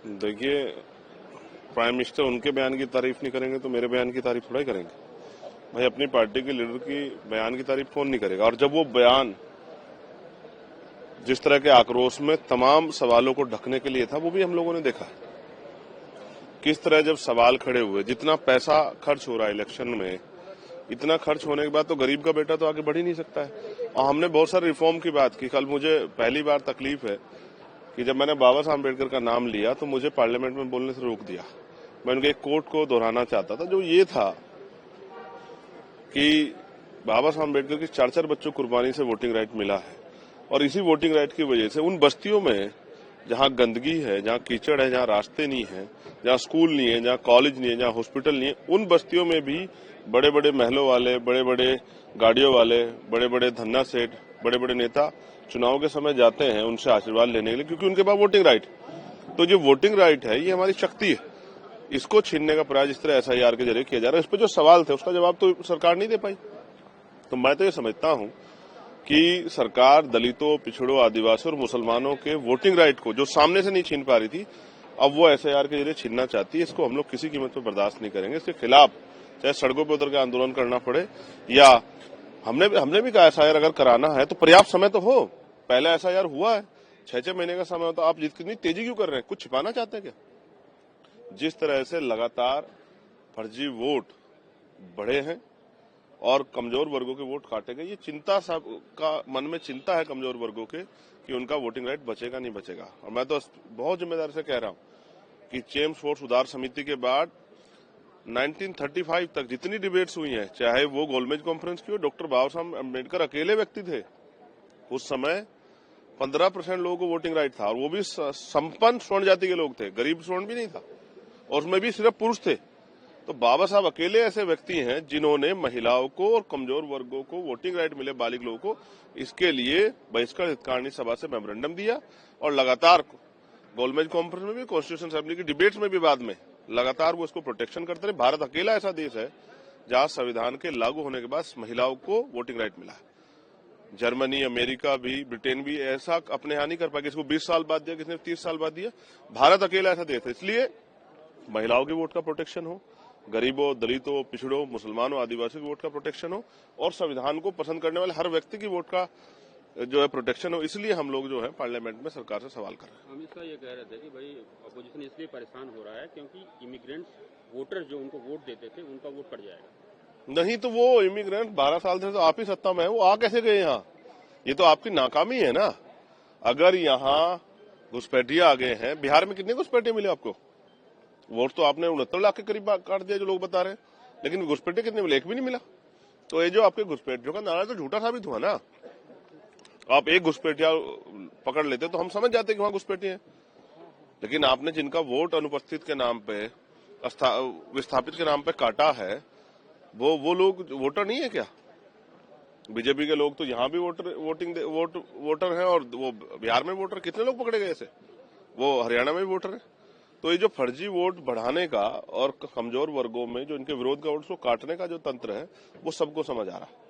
देखिए, prime minister उनके बयान की तारीफ नहीं करेंगे तो मेरे बयान की तारीफ थोड़ा ही करेंगे। भाई अपनी पार्टी के लीडर की बयान की तारीफ कौन नहीं करेगा। और जब वो बयान जिस तरह के आक्रोश में तमाम सवालों को ढकने के लिए था, वो भी हम लोगों ने देखा किस तरह जब सवाल खड़े हुए, जितना पैसा खर्च हो रहा है इलेक्शन में, इतना खर्च होने के बाद तो गरीब का बेटा तो आगे बढ़ ही नहीं सकता है। और हमने बहुत सारे रिफॉर्म की बात की। कल मुझे पहली बार तकलीफ है कि जब मैंने बाबा साहब अम्बेडकर का नाम लिया तो मुझे पार्लियामेंट में बोलने से रोक दिया। मैं उनके एक कोट को दोहराना चाहता था, जो ये था कि बाबा साहब अम्बेडकर की 4-4 बच्चों को कुर्बानी से वोटिंग राइट मिला है, और इसी वोटिंग राइट की वजह से उन बस्तियों में जहां गंदगी है, जहां कीचड़ है, जहां रास्ते नहीं है, जहां स्कूल नहीं है, जहां कॉलेज नहीं है, जहां हॉस्पिटल नहीं है, उन बस्तियों में भी बड़े बड़े महलों वाले, बड़े बड़े गाड़ियों वाले, बड़े बड़े धन्ना सेठ, बड़े बड़े नेता चुनाव के समय जाते हैं उनसे आशीर्वाद लेने के लिए, क्योंकि उनके पास वोटिंग राइट। तो जो वोटिंग राइट है ये हमारी शक्ति है, इसको छीनने का प्रयास इस तरह SIR के जरिए किया जा रहा है। इस पर जो सवाल थे उसका जवाब तो सरकार नहीं दे पाई। तो मैं तो ये समझता हूं कि सरकार दलितों, पिछड़ों, आदिवासियों और मुसलमानों के वोटिंग राइट को जो सामने से नहीं छीन पा रही थी, अब वो SIR के जरिए छीनना चाहती है। इसको हम लोग किसी कीमत पर बर्दाश्त नहीं करेंगे। इसके खिलाफ चाहे सड़कों पर उतर के आंदोलन करना पड़े, या हमने भी कहा SIR अगर कराना है तो पर्याप्त समय तो हो। पहले SIR हुआ है, 6-6 महीने का समय होता, आप जितनी तेजी क्यों कर रहे हैं? कुछ छिपाना चाहते हैं क्या? जिस तरह से लगातार फर्जी वोट बढ़े हैं और कमजोर वर्गों के वोट काटे गए, ये चिंता सब का मन में चिंता है कमजोर वर्गों के कि उनका वोटिंग राइट बचेगा नहीं बचेगा। और मैं तो बहुत जिम्मेदारी से कह रहा हूं कि चेम्स फोर्ट सुधार समिति के बाद 1935 तक जितनी डिबेट्स हुई हैं, चाहे वो गोलमेज कॉन्फ्रेंस की हो, डॉक्टर बाबा साहब अम्बेडकर अकेले व्यक्ति थे। उस समय 15% लोगों को वोटिंग राइट था, और वो भी संपन्न स्वर्ण जाति के लोग थे, गरीब स्वर्ण भी नहीं था, और उसमें भी सिर्फ पुरुष थे। तो बाबा साहब अकेले ऐसे व्यक्ति हैं जिन्होंने महिलाओं को और कमजोर वर्गों को वोटिंग राइट मिले, बालिग लोगों को, इसके लिए बहिष्कार हितकारिणी सभा से मेमोरेंडम दिया, और लगातार गोलमेज कॉन्फ्रेंस में भी, कॉन्स्टिट्यूशन असेंबली की डिबेट्स में भी बाद में लगातार वो इसको प्रोटेक्शन करते रहे। भारत अकेला ऐसा देश है जहां संविधान के लागू होने के बाद महिलाओं को वोटिंग राइट मिला है। जर्मनी, अमेरिका भी, ब्रिटेन भी ऐसा अपने यहाँ नहीं कर पाया। किसको 20 साल बाद दिया, किसने 30 साल बाद दिया। भारत अकेला ऐसा देश है। इसलिए महिलाओं के वोट का प्रोटेक्शन हो, गरीबों, दलितों, पिछड़ों, मुसलमानों, आदिवासियों के वोट का प्रोटेक्शन हो, और संविधान को पसंद करने वाले हर व्यक्ति की वोट का जो है प्रोटेक्शन हो। इसलिए हम लोग जो है पार्लियामेंट में सरकार से सवाल कर रहे हैं। अमित शाह ये कह रहे थे कि भाई अपोजिशन इसलिए परेशान हो रहा है क्योंकि इमिग्रेंट्स वोटर्स जो उनको वोट देते थे उनका वोट कट जाएगा। नहीं तो वो इमिग्रेंट 12 साल से तो आप ही सत्ता में है, वो आ कैसे गए यहाँ? ये तो आपकी नाकामी है ना। अगर यहाँ घुसपैठिया आ गए हैं, बिहार में कितने घुसपैठिए मिले आपको? वोट तो आपने 69 लाख के करीब काट दिया जो लोग बता रहे हैं, लेकिन घुसपैठिए कितने मिले? एक भी नहीं मिला। तो ये जो आपके घुसपैठियों का नारा तो झूठा साबित हुआ ना। आप एक घुसपैठिया पकड़ लेते तो हम समझ जाते कि वहां घुसपैठिए हैं, लेकिन आपने जिनका वोट अनुपस्थित के नाम पे, विस्थापित के नाम पे काटा है, वो लोग वोटर नहीं है क्या? बीजेपी के लोग तो यहाँ भी वोटर हैं, और वो बिहार में वोटर कितने लोग पकड़े गए ऐसे? वो हरियाणा में भी वोटर है। तो ये जो फर्जी वोट बढ़ाने का और कमजोर वर्गों में जो इनके विरोध का वोट को काटने का जो तंत्र है, वो सबको समझ आ रहा है।